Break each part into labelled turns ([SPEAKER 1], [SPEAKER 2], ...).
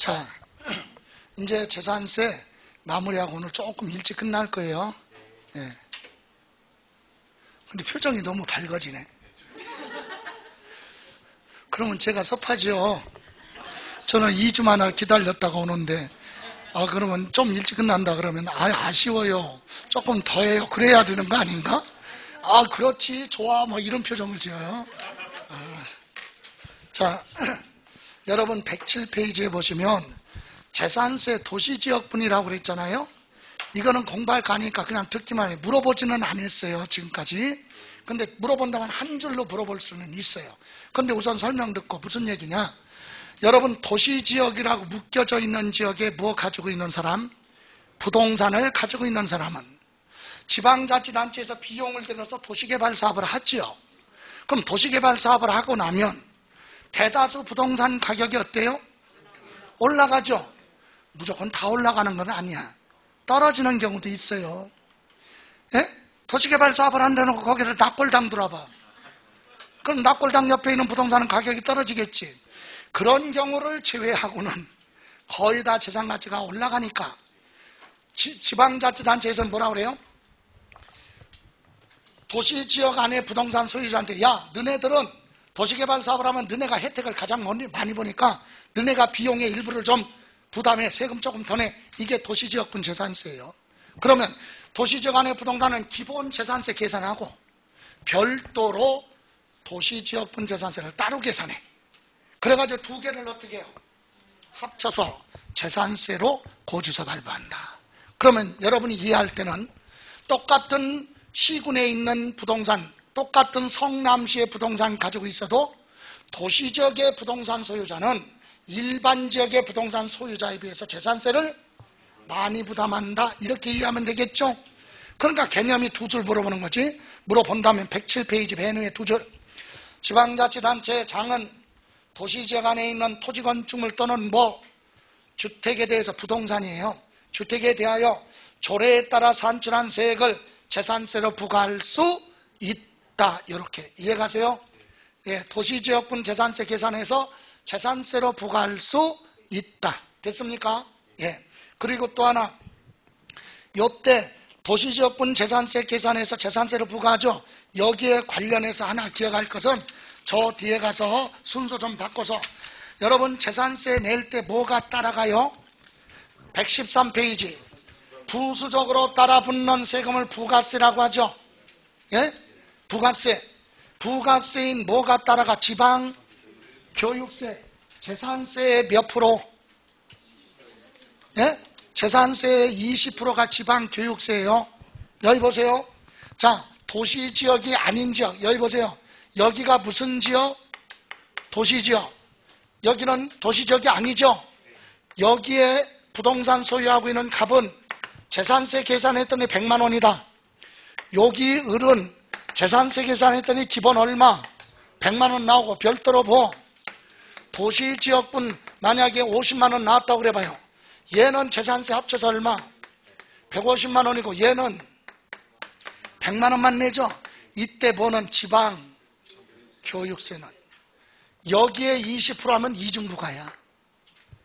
[SPEAKER 1] 자, 이제 재산세 마무리하고 오늘 조금 일찍 끝날 거예요. 예. 근데 표정이 너무 밝아지네. 그러면 제가 섭하지요. 저는 2주만 기다렸다가 오는데, 그러면 좀 일찍 끝난다 그러면, 아쉬워요. 조금 더 해요. 그래야 되는 거 아닌가? 그렇지, 좋아. 뭐 이런 표정을 지어요. 자, 여러분 107페이지에 보시면 재산세 도시지역분이라고 그랬잖아요. 이거는 공부할 거니까 그냥 듣기만 해요. 물어보지는 않았어요, 지금까지. 근데 물어본다면 한 줄로 물어볼 수는 있어요. 근데 우선 설명 듣고 무슨 얘기냐? 여러분 도시지역이라고 묶여져 있는 지역에 뭐 가지고 있는 사람? 부동산을 가지고 있는 사람은 지방자치단체에서 비용을 들여서 도시개발 사업을 하지요. 그럼 도시개발 사업을 하고 나면 대다수 부동산 가격이 어때요? 올라가죠. 무조건 다 올라가는 건 아니야. 떨어지는 경우도 있어요. 예? 도시개발 사업을 한다는 거 거기를 납골당 들어봐. 그럼 납골당 옆에 있는 부동산은 가격이 떨어지겠지. 그런 경우를 제외하고는 거의 다 재산가치가 올라가니까 지방자치단체에서는 뭐라 그래요? 도시지역 안에 부동산 소유자한테 야, 너네들은 도시개발 사업을 하면 너네가 혜택을 가장 많이 보니까 너네가 비용의 일부를 좀 부담해, 세금 조금 더 내. 이게 도시지역분 재산세예요. 그러면 도시지역 안에 부동산은 기본 재산세 계산하고 별도로 도시지역분 재산세를 따로 계산해. 그래가지고 두 개를 어떻게 해요? 합쳐서 재산세로 고지서 발부한다. 그러면 여러분이 이해할 때는 똑같은 시군에 있는 부동산, 똑같은 성남시의 부동산 가지고 있어도 도시지역의 부동산 소유자는 일반 지역의 부동산 소유자에 비해서 재산세를 많이 부담한다. 이렇게 이해하면 되겠죠? 그러니까 개념이 두 줄 물어보는 거지. 물어본다면 107페이지 맨 위에 두 줄. 지방자치단체 장은 도시지역 안에 있는 토지 건축물 또는 주택에 대해서 부동산이에요. 주택에 대하여 조례에 따라 산출한 세액을 재산세로 부과할 수 있다. 이렇게 이해가세요? 예, 도시지역분 재산세 계산해서 재산세로 부과할 수 있다. 됐습니까? 예. 그리고 또 하나, 요때 도시지역분 재산세 계산해서 재산세로 부과하죠. 여기에 관련해서 하나 기억할 것은 저 뒤에 가서 순서 좀 바꿔서 여러분 재산세 낼 때 뭐가 따라가요? 113페이지. 부수적으로 따라 붙는 세금을 부가세라고 하죠. 예? 부가세. 부가세인 뭐가 따라가? 지방 교육세. 재산세의 몇 프로? 예? 재산세의 20%가 지방 교육세예요. 여기 보세요. 자, 도시지역이 아닌 지역. 여기 보세요. 여기가 무슨 지역? 도시지역. 여기는 도시지역이 아니죠. 여기에 부동산 소유하고 있는 갑은 재산세 계산했더니 100만 원이다. 여기 을은 재산세 계산했더니 기본 얼마? 100만 원 나오고 별도로 도시지역분 만약에 50만 원 나왔다고 그래봐요. 얘는 재산세 합쳐서 얼마? 150만 원이고 얘는 100만 원만 내죠. 이때 보는 지방 교육세는 여기에 20% 하면 이중부가야.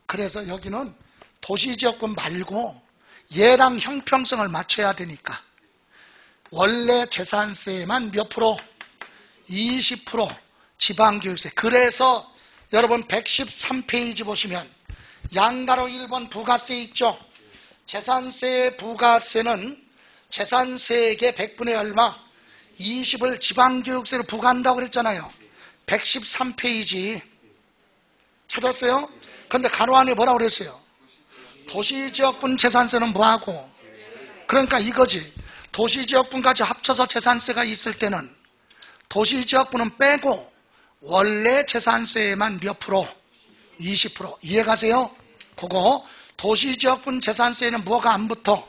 [SPEAKER 1] 그래서 여기는 도시지역분 말고 얘랑 형평성을 맞춰야 되니까 원래 재산세만 몇 프로? 20% 지방교육세. 그래서 여러분 113페이지 보시면 양가로 1번 부가세 있죠. 재산세 부가세는 재산세액의 100분의 얼마? 20을 지방교육세로 부과한다고 그랬잖아요. 113페이지 찾았어요? 근데 가로 안에 뭐라고 그랬어요? 도시지역분 재산세는 뭐하고? 그러니까 이거지. 도시지역분까지 합쳐서 재산세가 있을 때는 도시지역분은 빼고 원래 재산세에만 몇 프로? 20%. 이해가세요? 그거 도시지역분 재산세에는 뭐가 안 붙어?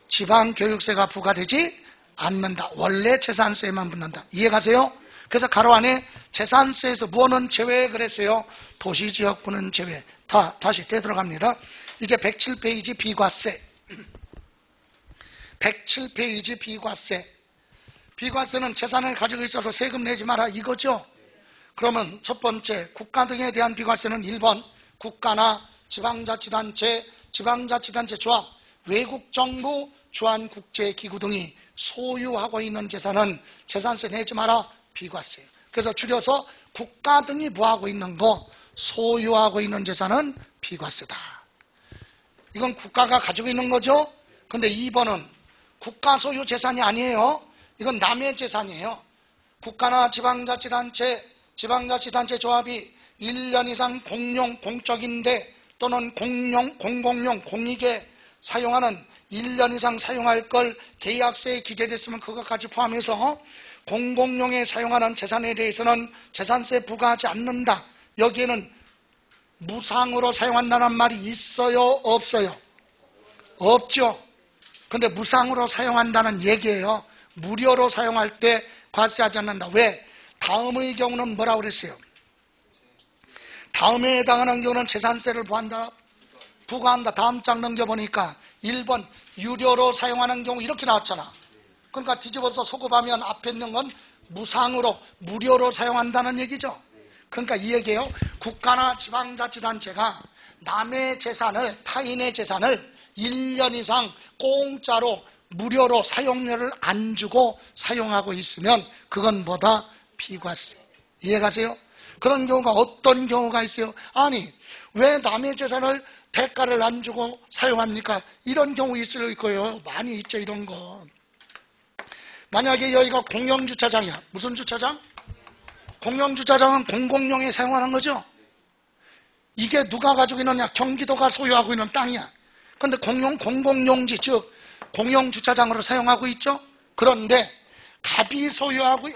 [SPEAKER 1] 지방교육세가 부과되지 않는다. 원래 재산세에만 붙는다. 이해가세요? 그래서 가로 안에 재산세에서 뭐는 제외 그랬어요? 도시지역분은 제외. 다시 되돌아갑니다. 이제 107페이지 비과세. 107페이지 비과세. 비과세는 재산을 가지고 있어서 세금 내지 마라 이거죠. 그러면 첫 번째 국가 등에 대한 비과세는 1번 국가나 지방자치단체, 지방자치단체 조합, 외국정부, 주한국제기구 등이 소유하고 있는 재산은 재산세 내지 마라 비과세. 그래서 줄여서 국가 등이 뭐하고 있는 거, 소유하고 있는 재산은 비과세다. 이건 국가가 가지고 있는 거죠. 근데 2번은 국가 소유 재산이 아니에요. 이건 남의 재산이에요. 국가나 지방자치단체, 지방자치단체 조합이 1년 이상 공용, 공적인데 또는 공공용, 공익에 사용하는 1년 이상 사용할 걸 계약서에 기재됐으면 그것까지 포함해서 공공용에 사용하는 재산에 대해서는 재산세 부과하지 않는다. 여기에는 무상으로 사용한다는 말이 있어요? 없어요? 없죠. 근데 무상으로 사용한다는 얘기예요. 무료로 사용할 때 과세하지 않는다. 왜? 다음의 경우는 뭐라고 그랬어요? 다음에 해당하는 경우는 재산세를 부과한다. 다음 장 넘겨보니까 1번 유료로 사용하는 경우 이렇게 나왔잖아. 그러니까 뒤집어서 소급하면 앞에 있는 건 무상으로, 무료로 사용한다는 얘기죠. 그러니까 이 얘기예요. 국가나 지방자치단체가 남의 재산을, 타인의 재산을 1년 이상 공짜로, 무료로 사용료를 안 주고 사용하고 있으면 그건 뭐다? 비과세. 이해가세요? 그런 경우가 어떤 경우가 있어요? 아니, 왜 남의 재산을 대가를 안 주고 사용합니까? 이런 경우 있을 거예요. 많이 있죠, 이런 거. 만약에 여기가 공영주차장이야. 무슨 주차장? 공영주차장은 공공용에 사용하는 거죠. 이게 누가 가지고 있느냐? 경기도가 소유하고 있는 땅이야. 그런데 공공용지, 즉 공영주차장으로 사용하고 있죠. 그런데 갑이 소유하고,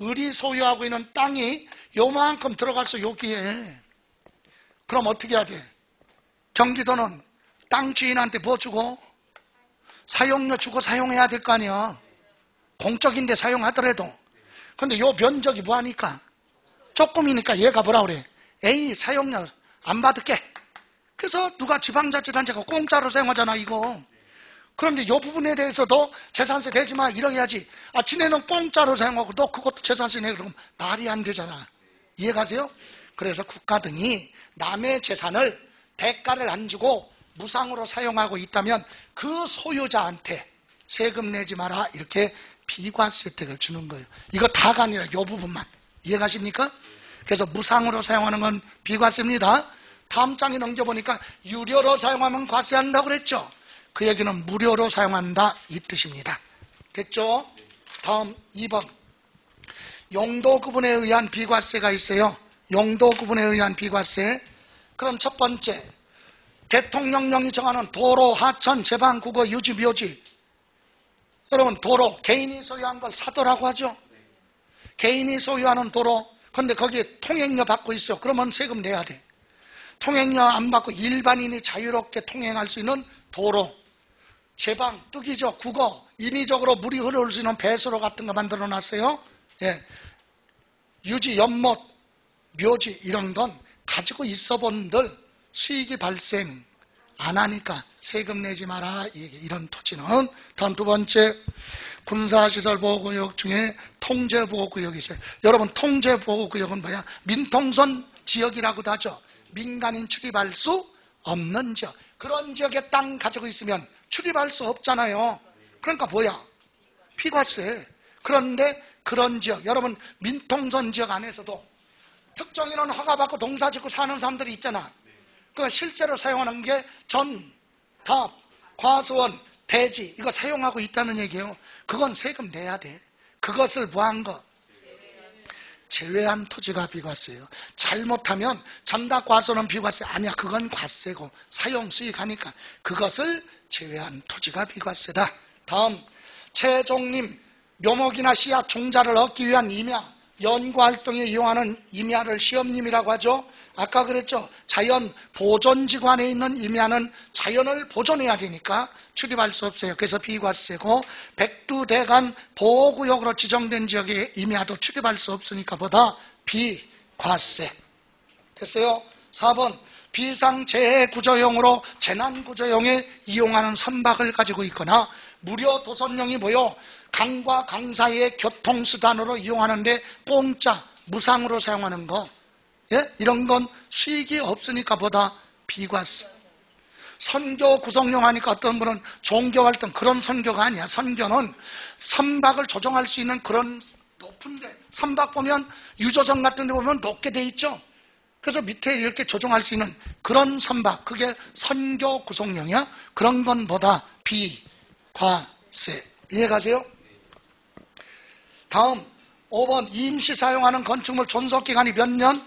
[SPEAKER 1] 을이 소유하고 있는 땅이 요만큼 들어가서 여기에. 그럼 어떻게 해야 돼? 경기도는 땅 주인한테 뭐 주고? 사용료 주고 사용해야 될 거 아니야. 공적인데 사용하더라도. 근데 요 면적이 뭐하니까? 조금이니까 얘가 뭐라 그래? 에이, 사용료 안 받을게. 그래서 누가 지방자치단체가 공짜로 사용하잖아, 이거. 그런데 이 부분에 대해서도 재산세 내지 마, 이러야지. 아, 지네는 공짜로 사용하고 너 그것도 재산세 내, 그러면 말이 안 되잖아. 이해가세요? 그래서 국가 등이 남의 재산을 대가를 안 주고 무상으로 사용하고 있다면 그 소유자한테 세금 내지 마라, 이렇게 비과세 혜택을 주는 거예요. 이거 다가 아니라 이 부분만. 이해가십니까? 그래서 무상으로 사용하는 건 비과세입니다. 다음 장에 넘겨보니까 유료로 사용하면 과세한다고 그랬죠. 그 얘기는 무료로 사용한다, 이 뜻입니다. 됐죠? 다음 2번. 용도 구분에 의한 비과세가 있어요. 용도 구분에 의한 비과세. 그럼 첫 번째, 대통령령이 정하는 도로, 하천, 제방, 국어, 유지, 묘지. 여러분, 도로, 개인이 소유한 걸 사도라고 하죠. 개인이 소유하는 도로, 근데 거기에 통행료 받고 있어. 그러면 세금 내야 돼. 통행료 안 받고 일반인이 자유롭게 통행할 수 있는 도로, 제방, 뚝이죠. 국어, 인위적으로 물이 흐를 수 있는 배수로 같은 거 만들어 놨어요. 예. 유지, 연못, 묘지, 이런 건 가지고 있어 본들 수익이 발생 안 하니까 세금 내지 마라, 이런 토지는. 다음 두 번째, 군사시설보호구역 중에 통제보호구역이 있어요. 여러분, 통제보호구역은 뭐야? 민통선 지역이라고도 하죠. 민간인 출입할 수 없는 지역. 그런 지역에 땅 가지고 있으면 출입할 수 없잖아요. 그러니까 뭐야? 비과세. 그런데 그런 지역, 여러분, 민통선 지역 안에서도 특정인은 허가받고 농사 짓고 사는 사람들이 있잖아. 그 실제로 사용하는 게 전, 답, 과수원, 대지, 이거 사용하고 있다는 얘기예요. 그건 세금 내야 돼. 그것을 뭐한 거? 제외한 토지가 비과세예요. 잘못하면 전답 과수는 비과세 아니야. 그건 과세고 사용 수익하니까 그것을 제외한 토지가 비과세다. 다음, 최종림, 묘목이나 씨앗, 종자를 얻기 위한 임야, 연구활동에 이용하는 임야를 시험림이라고 하죠. 아까 그랬죠. 자연 보존지구 안에 있는 임야는 자연을 보존해야 되니까 출입할 수 없어요. 그래서 비과세고, 백두대간 보호구역으로 지정된 지역의 임야도 출입할 수 없으니까 보다 비과세. 됐어요? 4번, 비상재해구조용으로 재난구조용에 이용하는 선박을 가지고 있거나 무료 도선용이 모여 강과 강 사이의 교통수단으로 이용하는데 공짜, 무상으로 사용하는 거, 예? 이런 건 수익이 없으니까 보다 비과세. 선교 구성용 하니까 어떤 분은 종교활동, 그런 선교가 아니야. 선교는 선박을 조종할 수 있는 그런 높은데, 선박 보면 유조선 같은 데 보면 높게 돼 있죠. 그래서 밑에 이렇게 조종할 수 있는 그런 선박, 그게 선교 구성용이야. 그런 건 뭐다? 비과세. 이해가세요? 다음 5번, 임시 사용하는 건축물 존속기간이 몇 년?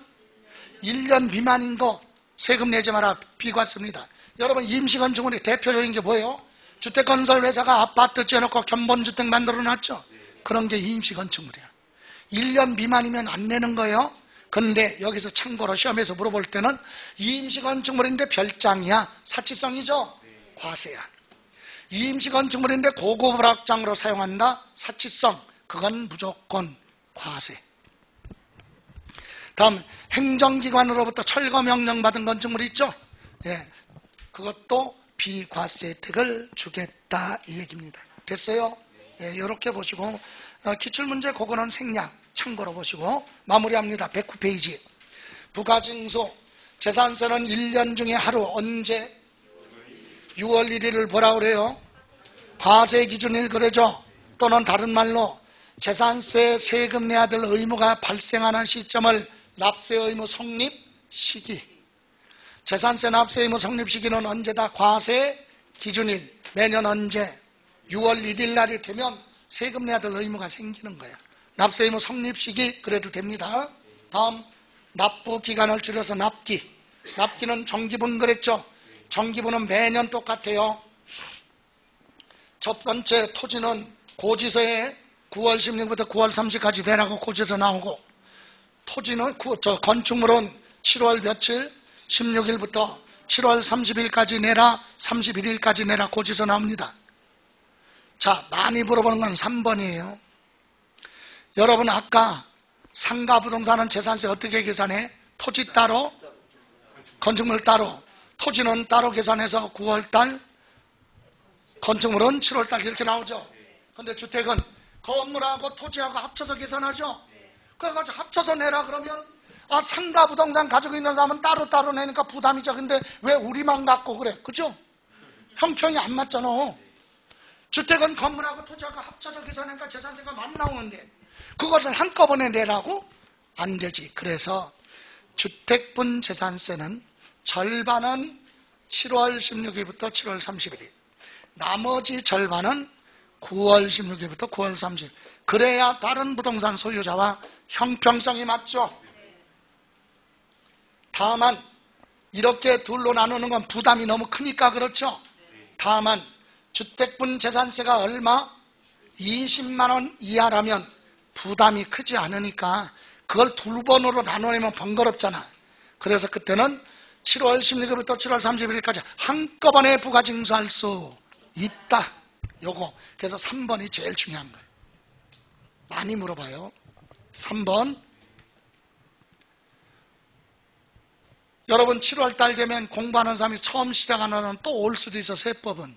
[SPEAKER 1] 1년 미만인 거 세금 내지 마라. 비과세입니다. 여러분, 임시 건축물의 대표적인 게 뭐예요? 주택건설회사가 아파트 지어놓고 견본주택 만들어놨죠. 그런 게 임시 건축물이야. 1년 미만이면 안 내는 거예요. 근데 여기서 참고로 시험에서 물어볼 때는 임시 건축물인데 별장이야. 사치성이죠. 과세야. 임시 건축물인데 고급 오락장으로 사용한다. 사치성. 그건 무조건 과세. 다음, 행정기관으로부터 철거 명령 받은 건축물 있죠. 예, 그것도 비과세 혜택을 주겠다 이 얘기입니다. 됐어요? 예, 이렇게 보시고 기출문제 그거는 생략 참고로 보시고 마무리합니다. 109페이지. 부가징수 재산세는 1년 중에 하루 언제? 6월 1일을 뭐라 그래요? 과세 기준일 그러죠. 또는 다른 말로 재산세 세금 내야 될 의무가 발생하는 시점을 납세 의무 성립 시기. 재산세 납세 의무 성립 시기는 언제다? 과세 기준일. 매년 언제? 6월 1일 날이 되면 세금 내야 될 의무가 생기는 거야. 납세 의무 성립 시기 그래도 됩니다. 다음, 납부 기간을 줄여서 납기. 납기는 정기분 그랬죠. 정기분은 매년 똑같아요. 첫 번째 토지는 고지서에 9월 16일부터 9월 30일까지 내라고 고지서 나오고, 토지는 건축물은 7월 며칠? 16일부터 7월 30일까지 내라, 31일까지 내라 고지서 나옵니다. 자, 많이 물어보는 건 3번이에요. 여러분 아까 상가부동산은 재산세 어떻게 계산해? 토지 따로, 건축물 따로. 토지는 따로 계산해서 9월달, 건축물은 7월달 이렇게 나오죠. 근데 주택은 건물하고 토지하고 합쳐서 계산하죠. 그래가지고 합쳐서 내라 그러면 상가부동산 가지고 있는 사람은 따로따로 내니까 부담이죠. 근데 왜 우리만 갖고 그래? 그죠? 형평이 안 맞잖아. 주택은 건물하고 토지하고 합쳐서 계산하니까 재산세가 많이 나오는데 그것을 한꺼번에 내라고? 안 되지. 그래서 주택분 재산세는 절반은 7월 16일부터 7월 31일, 나머지 절반은 9월 16일부터 9월 30일. 그래야 다른 부동산 소유자와 형평성이 맞죠. 다만 이렇게 둘로 나누는 건 부담이 너무 크니까 그렇죠. 다만 주택분 재산세가 얼마? 20만 원 이하라면 부담이 크지 않으니까 그걸 두 번으로 나누면 번거롭잖아. 그래서 그때는 7월 16일부터 7월 31일까지 한꺼번에 부가징수할 수 있다. 요거. 그래서 3번이 제일 중요한 거예요. 많이 물어봐요. 3번. 여러분 7월달 되면 공부하는 사람이 처음 시작하는 또 올 수도 있어. 세법은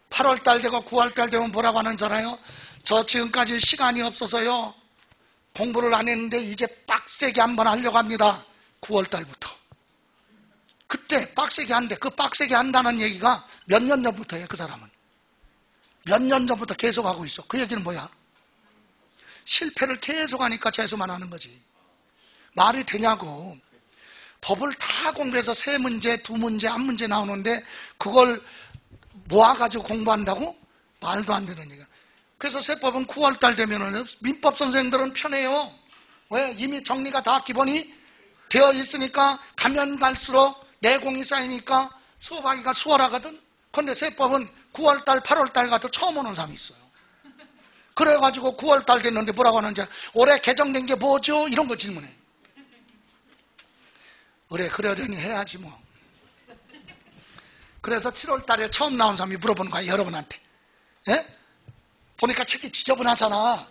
[SPEAKER 1] 8월달 되고 9월달 되면 뭐라고 하는 줄 알아요? 저 지금까지 시간이 없어서요 공부를 안 했는데 이제 빡세게 한번 하려고 합니다. 9월달부터. 그때 빡세게 한대. 그 빡세게 한다는 얘기가 몇 년 전부터 해요. 그 사람은 몇 년 전부터 계속 하고 있어. 그 얘기는 뭐야? 실패를 계속 하니까 재수만 하는 거지. 말이 되냐고. 법을 다 공부해서 세 문제, 두 문제, 한 문제 나오는데 그걸 모아가지고 공부한다고? 말도 안 되는 얘기야. 그래서 세법은 9월달 되면은 민법 선생들은 편해요. 왜? 이미 정리가 다 기본이 되어 있으니까 가면 갈수록 내공이 쌓이니까 수업하기가 수월하거든. 그런데 세법은 9월달, 8월달 가도 처음 오는 사람이 있어요. 그래가지고 9월달 됐는데 뭐라고 하는지 올해 개정된 게 뭐죠? 이런 거 질문해. 그래, 그러려니 해야지 뭐. 그래서 7월달에 처음 나온 사람이 물어보는 거야, 여러분한테. 예? 보니까 책이 지저분하잖아.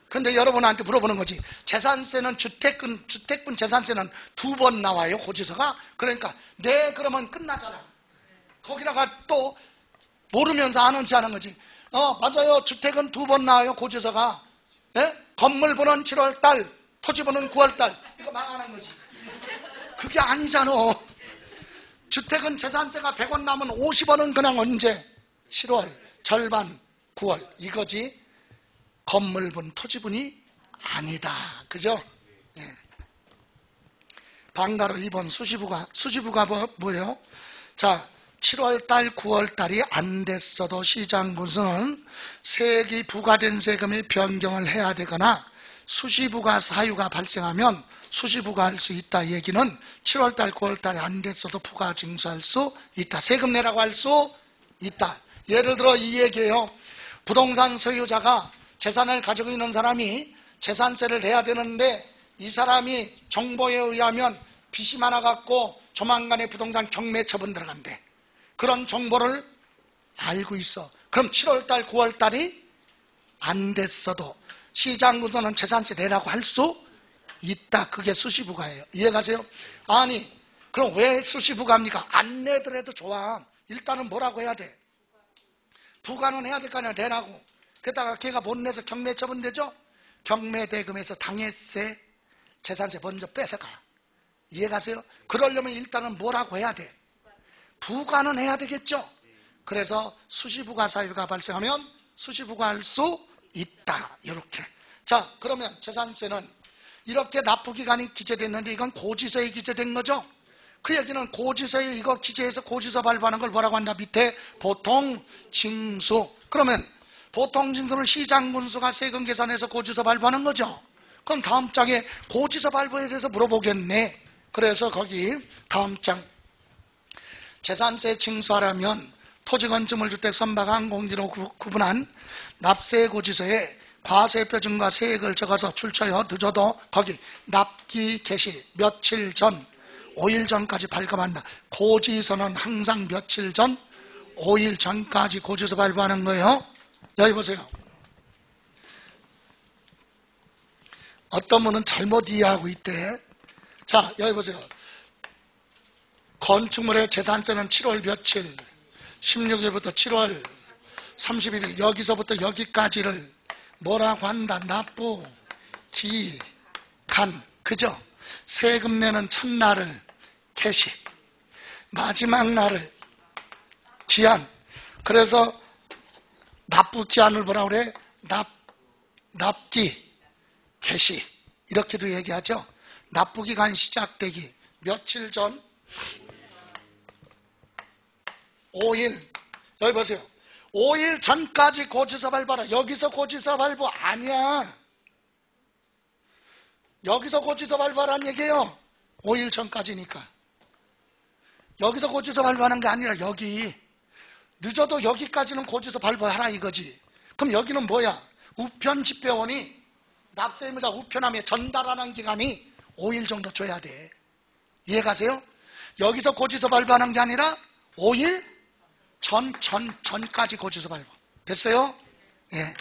[SPEAKER 1] 근데 여러분한테 물어보는 거지. 재산세는 주택분 재산세는 2번 나와요, 고지서가. 그러니까 네 그러면 끝나잖아. 거기다가 또 모르면서 아는지 하는 거지. 맞아요. 주택은 2번 나와요, 고지서가. 예? 건물분은 7월달, 토지분은 9월달. 이거 망하는 거지. 그게 아니잖아. 주택은 재산세가 100원 나면 50원은 그냥 언제? 7월, 절반 9월 이거지 건물분, 토지분이 아니다. 그죠? 예. 방가로 2번 수시부가 뭐예요? 자, 7월달, 9월달이 안 됐어도 시장군수는 세기 부과된 세금의 변경을 해야 되거나 수시부가 사유가 발생하면 수시부가 할 수 있다. 얘기는 7월달, 9월달이 안 됐어도 부가 징수할 수 있다. 세금 내라고 할 수 있다. 예를 들어 이 얘기예요. 부동산 소유자가 재산을 가지고 있는 사람이 재산세를 내야 되는데 이 사람이 정보에 의하면 빚이 많아갖고 조만간에 부동산 경매 처분 들어간대. 그런 정보를 알고 있어. 그럼 7월달, 9월달이 안 됐어도 시장구조는 재산세 내라고 할 수 있다. 그게 수시부가예요. 이해가세요? 아니, 그럼 왜 수시부가입니까? 안 내더라도 좋아. 일단은 뭐라고 해야 돼? 부과는 해야 될 거 아니야. 내라고. 게다가 걔가 못 내서 경매 처분되죠? 경매대금에서 당해세, 재산세 먼저 뺏어가. 이해가세요? 그러려면 일단은 뭐라고 해야 돼? 부과는 해야 되겠죠? 그래서 수시부가 사유가 발생하면 수시부가 할 수 있다. 이렇게. 자, 그러면 재산세는 이렇게 납부기간이 기재됐는데 이건 고지서에 기재된 거죠? 그 얘기는 고지서에 이거 기재해서 고지서 발부하는 걸 뭐라고 한다? 밑에 보통징수. 그러면 보통징수는 시장군수가 세금 계산해서 고지서 발부하는 거죠? 그럼 다음 장에 고지서 발부에 대해서 물어보겠네. 그래서 거기 다음 장 재산세 징수하려면 토지건축물주택 선박 항공지로 구분한 납세 고지서에 과세표준과 세액을 적어서 출처여 늦어도 거기 납기 개시 며칠 전 5일 전까지 발급한다. 고지서는 항상 며칠 전 5일 전까지 고지서 발부하는 거예요. 여기 보세요. 어떤 분은 잘못 이해하고 있대. 자, 여기 보세요. 건축물의 재산세는 7월 며칠 16일부터 7월 31일 여기서부터 여기까지를 뭐라고 한다? 납부 기간. 그죠? 세금 내는 첫날을 개시, 마지막 날을 기한. 그래서 납부 기한을 뭐라 그래? 납기 개시 이렇게도 얘기하죠. 납부 기간 시작되기 며칠 전 5일. 여기 보세요. 5일 전까지 고지서 발부하라. 여기서 고지서 발부 아니야. 여기서 고지서 발부하라는 얘기예요. 5일 전까지니까. 여기서 고지서 발부하는 게 아니라 여기. 늦어도 여기까지는 고지서 발부하라 이거지. 그럼 여기는 뭐야? 우편 집배원이 납세의무자 우편함에 전달하는 기간이 5일 정도 줘야 돼. 이해가세요? 여기서 고지서 발부하는 게 아니라 5일 전까지 고지서 발부. 됐어요? 예.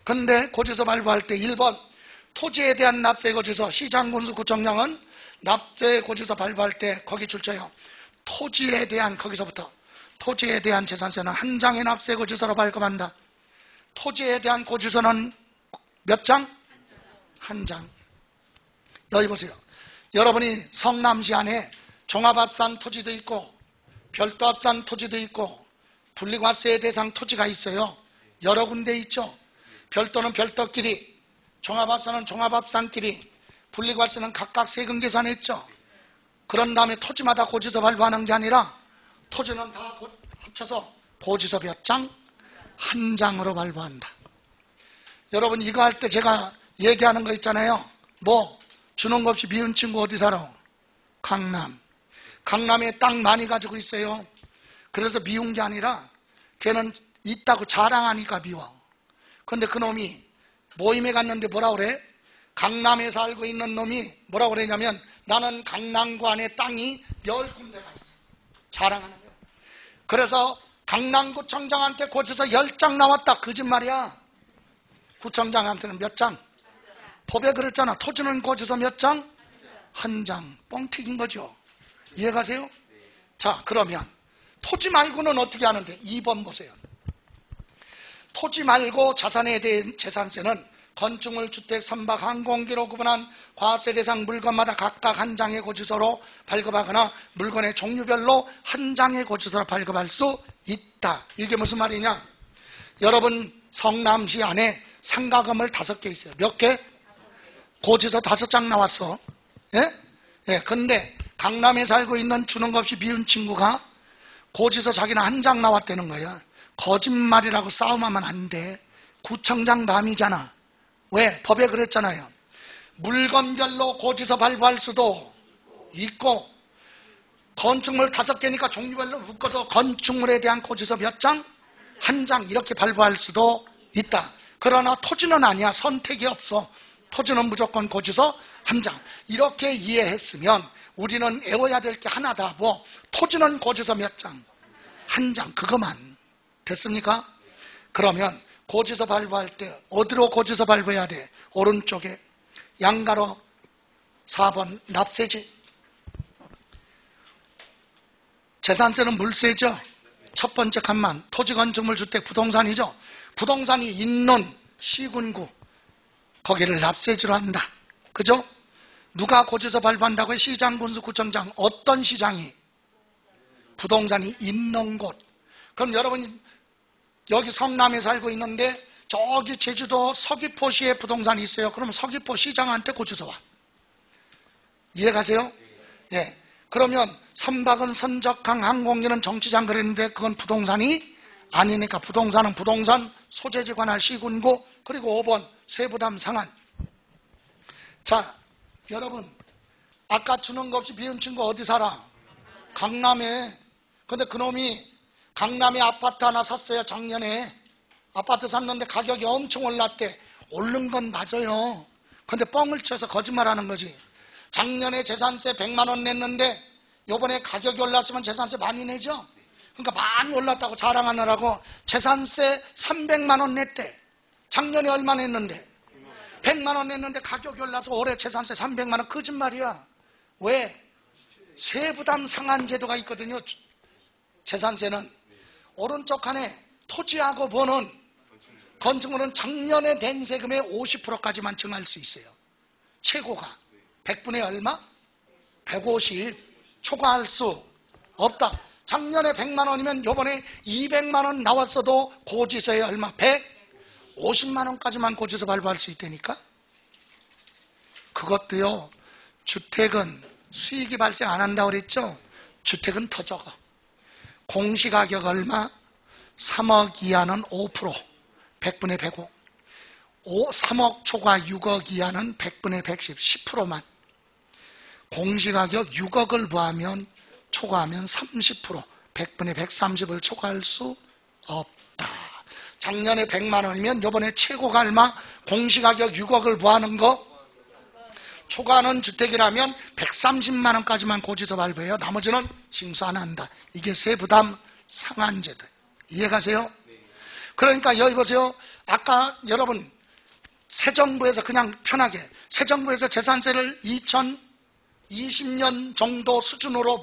[SPEAKER 1] 근데 고지서 발부할 때 1번 토지에 대한 납세 고지서 시장군수 구청장은 납세 고지서 발부할 때 거기 출처요. 토지에 대한 거기서부터 토지에 대한 재산세는 한 장의 납세 고지서로 발급한다. 토지에 대한 고지서는 몇 장? 한 장. 여기 보세요. 여러분이 성남시 안에 종합합산 토지도 있고 별도합산 토지도 있고 분리과세 대상 토지가 있어요. 여러 군데 있죠. 별도는 별도끼리, 종합합산은 종합합산끼리, 분리과세는 각각 세금 계산했죠. 그런 다음에 토지마다 고지서 발부하는 게 아니라 토지는 다 합쳐서 고지서 몇 장? 한 장으로 발부한다. 여러분 이거 할 때 제가 얘기하는 거 있잖아요. 뭐 주는 거 없이 미운 친구 어디 살아? 강남. 강남에 땅 많이 가지고 있어요. 그래서 미운 게 아니라 걔는 있다고 자랑하니까 미워. 근데 그 놈이 모임에 갔는데 뭐라 그래? 강남에 살고 있는 놈이 뭐라 그러냐면 나는 강남구 안에 땅이 10군데가 있어. 자랑하는 거야. 그래서 강남구청장한테 고지서 10장 나왔다. 거짓말이야. 구청장한테는 몇 장? 법에 그랬잖아. 토지는 고지서 몇 장? 한 장. 뻥튀기인 거죠. 이해가세요? 자, 그러면 토지 말고는 어떻게 하는데? 2번 보세요. 토지 말고 자산에 대한 재산세는 건축물, 주택, 선박, 항공기로 구분한 과세 대상 물건마다 각각 한 장의 고지서로 발급하거나 물건의 종류별로 한 장의 고지서로 발급할 수 있다. 이게 무슨 말이냐? 여러분 성남시 안에 상가 건물 5개 있어요. 몇 개? 고지서 5장 나왔어. 예? 예, 근데 강남에 살고 있는 주는 것 없이 미운 친구가 고지서 자기는 한 장 나왔다는 거야. 거짓말이라고 싸움하면 안 돼. 구청장 맘이잖아. 왜? 법에 그랬잖아요. 물건별로 고지서 발부할 수도 있고, 건축물 5개니까 종류별로 묶어서 건축물에 대한 고지서 몇 장? 한 장 이렇게 발부할 수도 있다. 그러나 토지는 아니야. 선택이 없어. 토지는 무조건 고지서 한 장. 이렇게 이해했으면 우리는 외워야 될 게 하나다. 뭐 토지는 고지서 몇 장? 한 장. 그거만. 됐습니까? 그러면 고지서 발부할 때 어디로 고지서 발부해야 돼? 오른쪽에 양가로 4번 납세지. 재산세는 물세죠. 첫 번째 칸만 토지, 건축물, 주택, 부동산이죠. 부동산이 있는 시군구 거기를 납세지로 한다. 그죠? 누가 고지서 발부한다고요? 시장, 군수, 구청장. 어떤 시장이? 부동산이 있는 곳. 그럼 여러분이 여기 성남에 살고 있는데 저기 제주도 서귀포시에 부동산이 있어요. 그러면 서귀포 시장한테 고지서 와. 이해가세요? 예. 그러면 선박은 선적항, 항공기는 정치장 그랬는데 그건 부동산이 아니니까 부동산은 부동산 소재지 관할 시군구. 그리고 5번 세부담 상한. 자, 여러분 아까 주는 거 없이 비운 친구 어디 살아? 강남에. 근데 그놈이 강남에 아파트 하나 샀어요. 작년에 아파트 샀는데 가격이 엄청 올랐대. 오른 건 맞아요. 근데 뻥을 쳐서 거짓말하는 거지. 작년에 재산세 100만 원 냈는데 요번에 가격이 올랐으면 재산세 많이 내죠. 그러니까 많이 올랐다고 자랑하느라고 재산세 300만 원 냈대. 작년에 얼마 냈는데? 100만 원 냈는데 가격이 올라서 올해 재산세 300만 원. 거짓말이야. 왜? 세부담 상한 제도가 있거든요. 재산세는 오른쪽 칸에 토지하고 보는 건축물은 작년에 낸 세금의 50%까지만 증할 수 있어요. 최고가 100분의 얼마? 150. 초과할 수 없다. 작년에 100만 원이면 요번에 200만 원 나왔어도 고지서에 얼마? 150만 원까지만 고지서 발부할 수 있다니까. 그것도요. 주택은 수익이 발생 안 한다고 그랬죠. 주택은 더 적어. 공시가격 얼마? 3억 이하는 5%, 100분의 105. 3억 초과 6억 이하는 100분의 110, 10%만. 공시가격 6억을 부하면 초과하면 30%, 100분의 130을 초과할 수 없다. 작년에 100만 원이면 이번에 최고가 얼마? 공시가격 6억을 부하는 거 초과하는 주택이라면 130만 원까지만 고지서 발부해요. 나머지는 징수 안 한다. 이게 세부담 상한제도. 이해가세요? 그러니까 여기 보세요. 아까 여러분 새 정부에서 그냥 편하게 새 정부에서 재산세를 2020년 정도 수준으로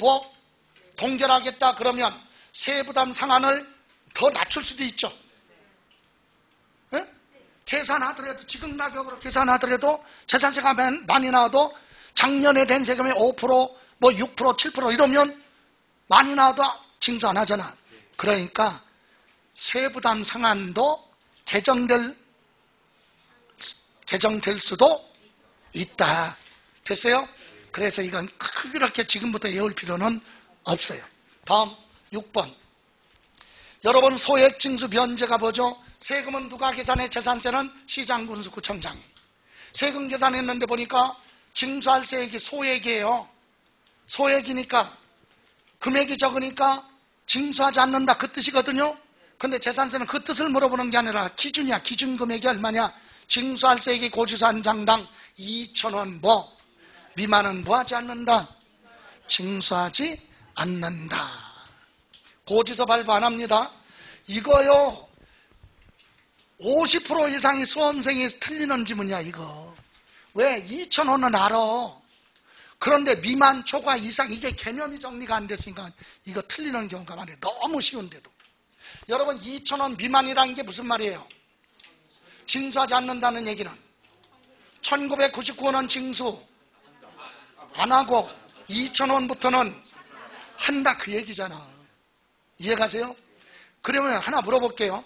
[SPEAKER 1] 동결하겠다 그러면 세부담 상한을 더 낮출 수도 있죠. 예? 계산하더라도 지금 가격으로 계산하더라도 재산세가 많이 나와도 작년에 낸 세금의 5%, 뭐 6%, 7% 이러면 많이 나와도 징수 안 하잖아. 그러니까 세부담 상한도 개정될 수도 있다. 됐어요? 그래서 이건 그렇게 지금부터 외울 필요는 없어요. 다음 6번. 여러분 소액 징수 면제가 뭐죠? 세금은 누가 계산해? 재산세는 시장, 군수, 구청장이. 세금 계산했는데 보니까 징수할 세액이 소액이에요. 소액이니까 금액이 적으니까 징수하지 않는다 그 뜻이거든요. 근데 재산세는 그 뜻을 물어보는 게 아니라 기준이야. 기준 금액이 얼마냐? 징수할 세액이 고지서 한 장당 2,000원 미만은 하지 않는다. 징수하지 않는다. 고지서 발부 안 합니다. 이거요 50% 이상이 수험생이 틀리는 지문이야 이거. 왜? 2,000원은 알아. 그런데 미만, 초과, 이상 이게 개념이 정리가 안 됐으니까 이거 틀리는 경우가 많아요. 너무 쉬운데도. 여러분 2,000원 미만이라는 게 무슨 말이에요? 징수하지 않는다는 얘기는 1999원은 징수 안 하고 2000원부터는 한다 그 얘기잖아. 이해가세요? 그러면 하나 물어볼게요.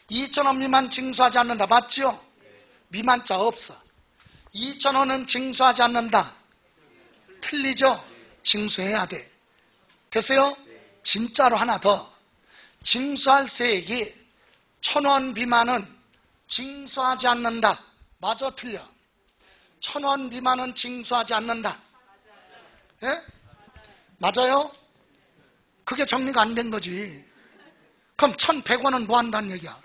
[SPEAKER 1] 2000원 미만 징수하지 않는다. 맞죠? 미만자 없어. 2000원은 징수하지 않는다. 틀리죠? 징수해야 돼. 됐어요? 진짜로 하나 더. 징수할 세액이 1000원 미만은 징수하지 않는다. 맞아? 틀려? 1000원 미만은 징수하지 않는다. 예? 맞아요? 그게 정리가 안 된 거지. 그럼 1100원은 뭐 한다는 얘기야?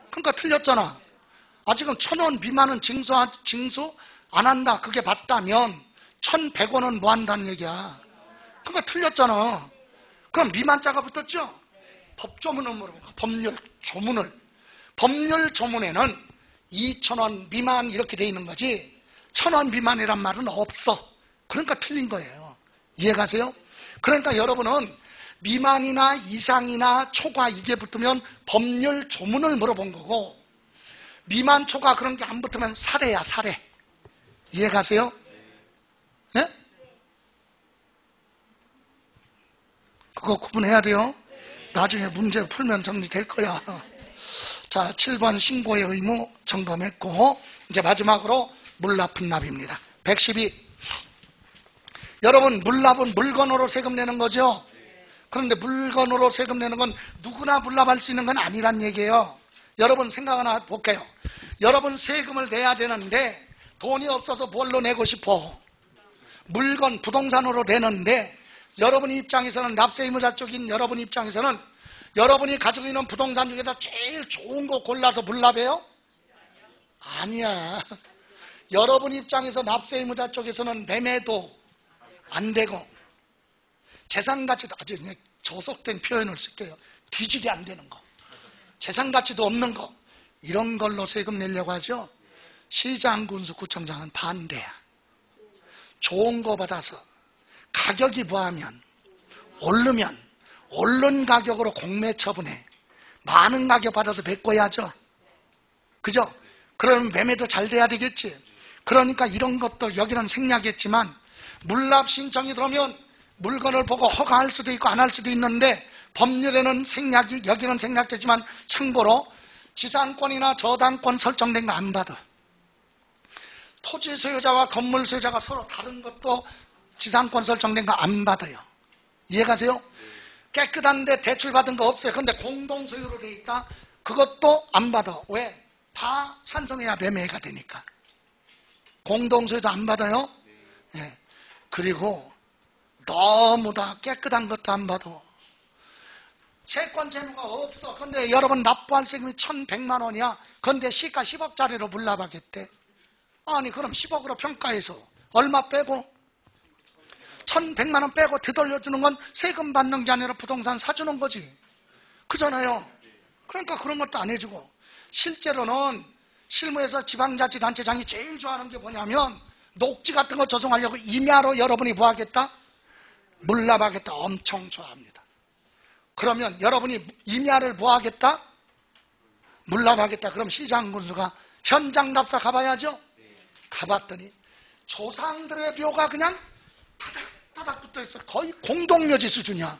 [SPEAKER 1] 그러니까 틀렸잖아. 지금 1000원 미만은 징수 안 한다. 그게 맞다면 1100원은 뭐 한다는 얘기야? 그러니까 틀렸잖아. 그럼 미만자가 붙었죠? 법조문을 물어보고 법률 조문을. 법률 조문에는 2000원 미만 이렇게 돼 있는 거지 1000원 미만이란 말은 없어. 그러니까 틀린 거예요. 이해가세요? 그러니까 여러분은 미만이나 이상이나 초과 이게 붙으면 법률 조문을 물어본 거고 미만 초과 그런 게 안 붙으면 사례야 사례. 이해가세요? 네? 그거 구분해야 돼요. 나중에 문제 풀면 정리될 거야. 자, 7번 신고의 의무 점검했고 이제 마지막으로 물납분납입니다. 112. 여러분 물납은 물건으로 세금 내는 거죠. 그런데 물건으로 세금 내는 건 누구나 물납할 수 있는 건 아니란 얘기예요. 여러분 생각 하나 볼게요. 여러분 세금을 내야 되는데 돈이 없어서 뭘로 내고 싶어? 물건, 부동산으로 내는데 여러분 입장에서는 납세 의무자 쪽인 여러분 입장에서는 여러분이 가지고 있는 부동산 중에서 제일 좋은 거 골라서 물납해요? 아니야. 여러분 입장에서 납세 의무자 쪽에서는 매매도 안 되고 재산가치도 아주 그냥 저속된 표현을 쓸게요. 뒤지게 안 되는 거. 재산가치도 없는 거. 이런 걸로 세금 내려고 하죠. 시장군수구청장은 반대야. 좋은 거 받아서 가격이 뭐하면 오르면 오른 가격으로 공매 처분해. 많은 가격 받아서 메꿔야죠. 그죠? 그러면 매매도 잘 돼야 되겠지. 그러니까 이런 것도 여기는 생략했지만 물납 신청이 들어오면 물건을 보고 허가할 수도 있고 안 할 수도 있는데 법률에는 생략이 여기는 생략되지만 참고로 지상권이나 저당권 설정된 거 안 받아. 토지 소유자와 건물 소유자가 서로 다른 것도 지상권 설정된 거 안 받아요. 이해가세요? 깨끗한데 대출받은 거 없어요. 그런데 공동소유로 돼 있다? 그것도 안 받아. 왜? 다 찬성해야 매매가 되니까. 공동소유도 안 받아요? 예. 그리고 너무 다 깨끗한 것도 안 받아. 채권 재무가 없어. 그런데 여러분 납부할 세금이 1100만 원이야. 그런데 시가 10억짜리로 물납하겠대. 아니 그럼 10억으로 평가해서 얼마 빼고? 1100만 원 빼고 되돌려주는 건 세금 받는 게 아니라 부동산 사주는 거지. 그잖아요. 그러니까 그런 것도 안 해주고. 실제로는 실무에서 지방자치단체장이 제일 좋아하는 게 뭐냐면 녹지 같은 거 조성하려고 임야로 여러분이 뭐 하겠다? 물납하겠다. 엄청 좋아합니다. 그러면 여러분이 임야를 뭐 하겠다? 물납하겠다. 그럼 시장군수가 현장 답사 가봐야죠. 가봤더니 조상들의 묘가 그냥 타닥타닥 붙어있어. 거의 공동묘지 수준이야.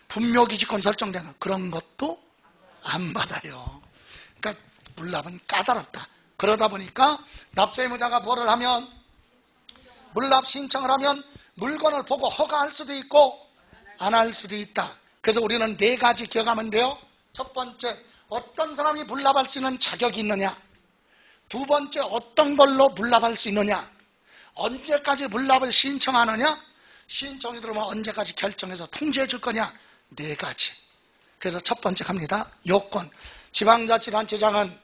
[SPEAKER 1] 분묘기지권 설정된 거. 그런 것도 안 받아요. 그러니까 물납은 까다롭다. 그러다 보니까 납세의무자가 뭐를 하면 물납 신청을 하면 물건을 보고 허가할 수도 있고 안 할 수도 있다. 그래서 우리는 4가지 기억하면 돼요. 첫 번째, 어떤 사람이 물납할 수 있는 자격이 있느냐. 두 번째, 어떤 걸로 물납할 수 있느냐. 언제까지 물납을 신청하느냐. 신청이 들어오면 언제까지 결정해서 통지해 줄 거냐. 4가지. 그래서 첫 번째 갑니다. 요건. 지방자치단체장은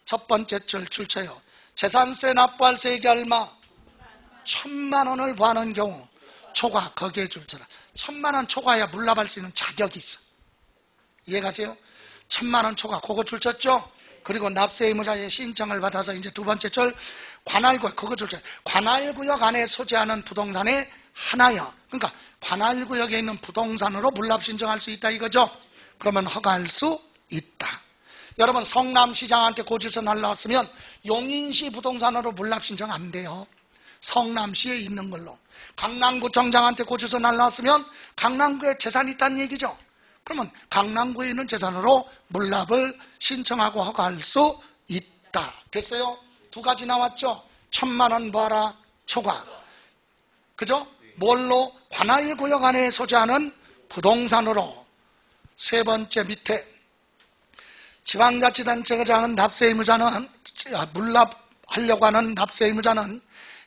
[SPEAKER 1] 첫 번째 줄 쳐요. 재산세 납부할 세액이 얼마? 1000만 원을 부하는 경우 초과 거기에 줄 쳐라. 1000만 원 초과야 물납할 수 있는 자격이 있어. 이해가세요? 1000만 원 초과 그거 줄 쳤죠? 그리고 납세 의무자의 신청을 받아서 이제 두 번째 줄 관할구역 그거 줄 쳐요. 관할구역 안에 소재하는 부동산의 하나여. 그러니까 관할구역에 있는 부동산으로 물납 신청할 수 있다 이거죠? 그러면 허가할 수 있다. 여러분 성남시장한테 고지서 날라왔으면 용인시 부동산으로 물납신청 안 돼요. 성남시에 있는 걸로. 강남구청장한테 고지서 날라왔으면 강남구에 재산이 있다는 얘기죠. 그러면 강남구에 있는 재산으로 물납을 신청하고 허가할 수 있다. 됐어요? 두 가지 나왔죠? 1,000만 원 뭐하라? 초과. 그죠? 뭘로? 관할구역 안에 소재하는 부동산으로. 세 번째 밑에 지방자치단체가 정하는 납세의무자는, 물납하려고 하는 납세의무자는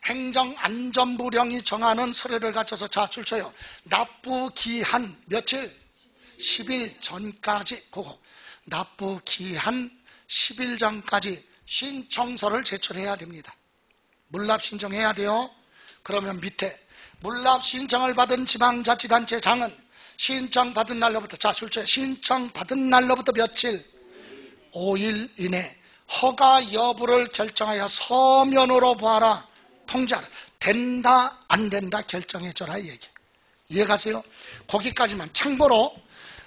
[SPEAKER 1] 행정안전부령이 정하는 서류를 갖춰서 자출처요. 납부기한 며칠? 10일 전까지, 그거. 납부기한 10일 전까지 신청서를 제출해야 됩니다. 물납 신청해야 돼요. 그러면 밑에 물납 신청을 받은 지방자치단체장은 신청받은 날로부터, 자출처에 신청받은 날로부터 며칠? 5일 이내 허가 여부를 결정하여 서면으로 보아라. 통지하라. 된다 안 된다 결정해줘라 이 얘기. 이해가세요? 거기까지만. 참고로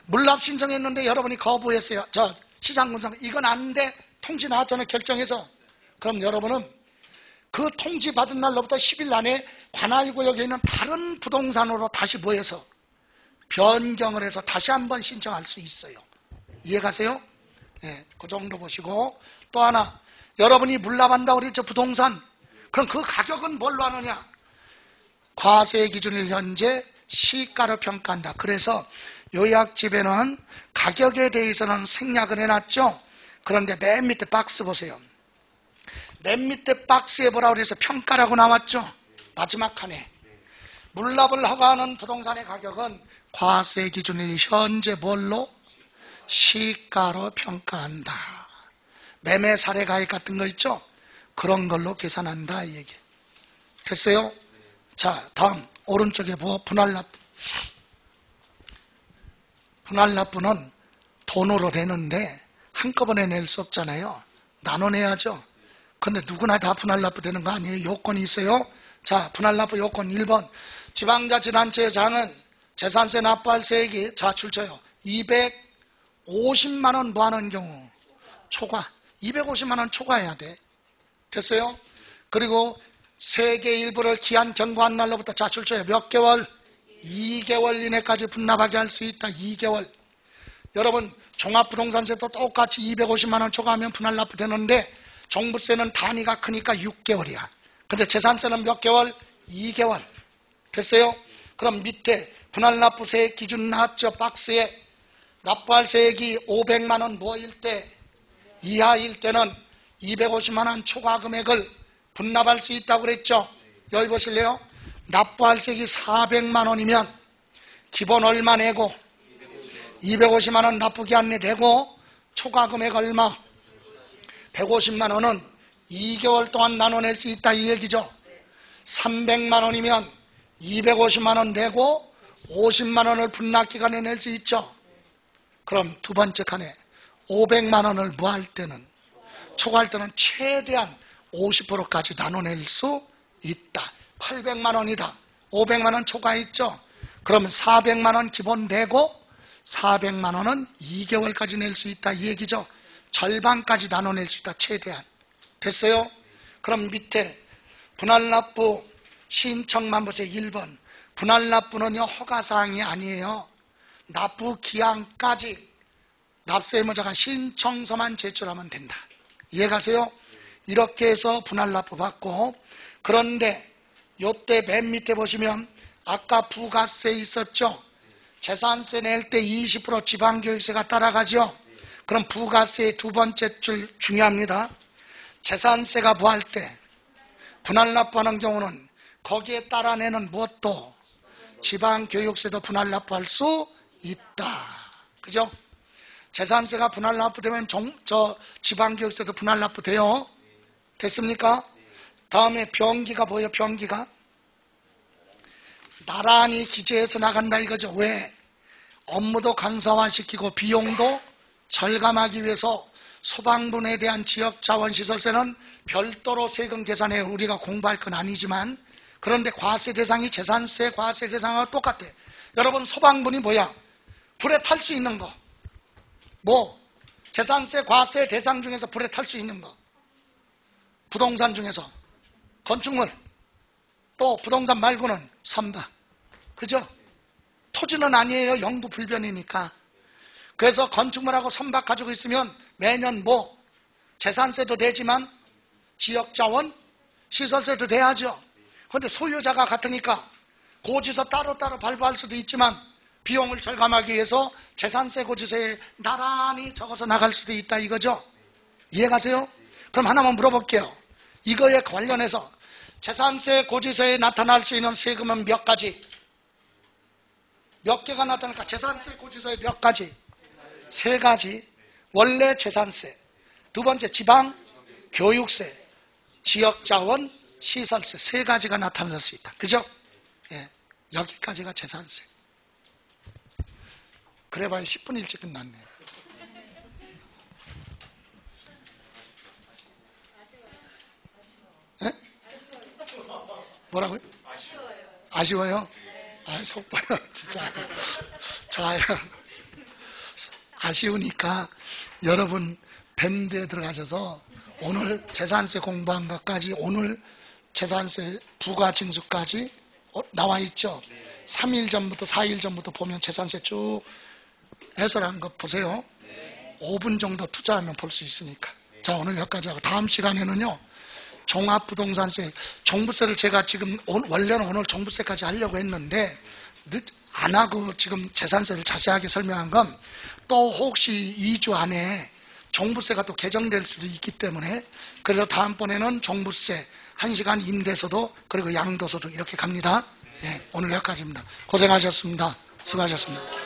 [SPEAKER 1] 물납 신청했는데 여러분이 거부했어요. 저 시장군상 이건 안 돼. 통지 나왔잖아요. 결정해서. 그럼 여러분은 그 통지 받은 날로부터 10일 안에 관할구역에 있는 다른 부동산으로 다시 모여서 변경을 해서 다시 한번 신청할 수 있어요. 이해가세요? 네, 그 정도 보시고. 또 하나, 여러분이 물납한다고 그랬죠, 부동산. 그럼 그 가격은 뭘로 하느냐? 과세 기준을 현재 시가로 평가한다. 그래서 요약집에는 가격에 대해서는 생략을 해놨죠. 그런데 맨 밑에 박스 보세요. 맨 밑에 박스에 뭐라고 그래서 평가라고 나왔죠. 마지막 칸에 물납을 허가하는 부동산의 가격은 과세 기준일 현재 뭘로? 시가로 평가한다. 매매 사례 가액 같은 거 있죠? 그런 걸로 계산한다 이 얘기. 됐어요? 자, 다음 오른쪽에 뭐? 분할납부. 분할납부는 돈으로 되는데 한꺼번에 낼 수 없잖아요. 나눠내야죠. 근데 누구나 다 분할납부 되는 거 아니에요. 요건이 있어요. 자, 분할납부 요건 1번. 지방자치단체장은 재산세 납부할 세액이, 자출처요, 250만 원 뭐하는 경우? 초과. 250만 원 초과해야 돼. 됐어요? 그리고 세계 일부를 기한 경과한 날로부터 자출처에 몇 개월? 2개월 이내까지 분납하게 할 수 있다. 2개월. 여러분 종합부동산세도 똑같이 250만 원 초과하면 분할납부 되는데 종부세는 단위가 크니까 6개월이야. 근데 재산세는 몇 개월? 2개월. 됐어요? 그럼 밑에 분할납부세 기준 나왔죠? 박스에. 납부할 세액이 500만 원 뭐일 때? 이하일 때는 250만 원 초과 금액을 분납할 수 있다고 그랬죠? 여기 보실래요? 납부할 세액이 400만 원이면 기본 얼마 내고 250만 원 납부기한 내 내고 초과 금액 얼마? 150만 원은 2개월 동안 나눠낼 수 있다 이 얘기죠. 300만 원이면 250만 원 내고 50만 원을 분납기간에 낼 수 있죠. 그럼 두 번째 칸에 500만 원을 뭐할 때는, 초과할 때는 최대한 50%까지 나눠낼 수 있다. 800만 원이다. 500만 원 초과했죠. 그러면 400만 원 기본 내고 400만 원은 2개월까지 낼 수 있다 이 얘기죠. 절반까지 나눠낼 수 있다. 최대한. 됐어요? 그럼 밑에 분할납부 신청만 보세요. 1번. 분할납부는요 허가사항이 아니에요. 납부 기한까지 납세의무자가 신청서만 제출하면 된다. 이해가세요? 이렇게 해서 분할납부 받고, 그런데 요때 맨 밑에 보시면 아까 부가세 있었죠? 재산세 낼 때 20% 지방교육세가 따라가죠? 그럼 부가세의 두 번째 줄 중요합니다. 재산세가 뭐할 때 분할납부하는 경우는 거기에 따라 내는 무엇도 지방교육세도 분할납부할 수 있다. 그죠? 재산세가 분할납부되면 지방교육세도 분할납부돼요. 됐습니까? 다음에 병기가 뭐예요? 병기가 나란히 기재해서 나간다 이거죠. 왜? 업무도 간소화시키고 비용도 절감하기 위해서 소방분에 대한 지역자원시설세는 별도로 세금 계산해 우리가 공부할 건 아니지만, 그런데 과세 대상이 재산세 과세 대상하고 똑같아. 여러분 소방분이 뭐야? 불에 탈 수 있는 거. 뭐? 재산세, 과세 대상 중에서 불에 탈 수 있는 거. 부동산 중에서 건축물, 또 부동산 말고는 선박. 그죠? 토지는 아니에요. 영구불변이니까. 그래서 건축물하고 선박 가지고 있으면 매년 뭐 재산세도 내지만 지역자원, 시설세도 내야죠. 그런데 소유자가 같으니까 고지서 따로따로 발부할 수도 있지만 비용을 절감하기 위해서 재산세, 고지서에 나란히 적어서 나갈 수도 있다 이거죠. 이해가세요? 그럼 하나만 물어볼게요. 이거에 관련해서 재산세, 고지서에 나타날 수 있는 세금은 몇 가지? 몇 개가 나타날까? 재산세, 고지서에 몇 가지? 세 가지. 원래 재산세, 두 번째 지방 교육세, 지역자원, 시설세 세 가지가 나타날 수 있다. 그죠? 예, 여기까지가 재산세. 그래봐야 10분 일찍 끝났네. 예? 뭐라고요? 아쉬워요? 아, 속 봐요, 진짜. 좋아요. 아쉬우니까 여러분 밴드에 들어가셔서 오늘 재산세 공부한 것까지, 오늘 재산세 부가징수까지 나와 있죠. 3일 전부터 4일 전부터 보면 재산세 쭉 해설한 거 보세요. 5분 정도 투자하면 볼 수 있으니까. 자, 오늘 여기까지 하고 다음 시간에는요, 종합부동산세, 종부세를 제가 지금 원래는 오늘 종부세까지 하려고 했는데 안 하고 지금 재산세를 자세하게 설명한 건 또 혹시 2주 안에 종부세가 또 개정될 수도 있기 때문에, 그래서 다음번에는 종부세 1시간 임대소득 그리고 양도소득 이렇게 갑니다. 예, 오늘 여기까지입니다. 고생하셨습니다. 수고하셨습니다.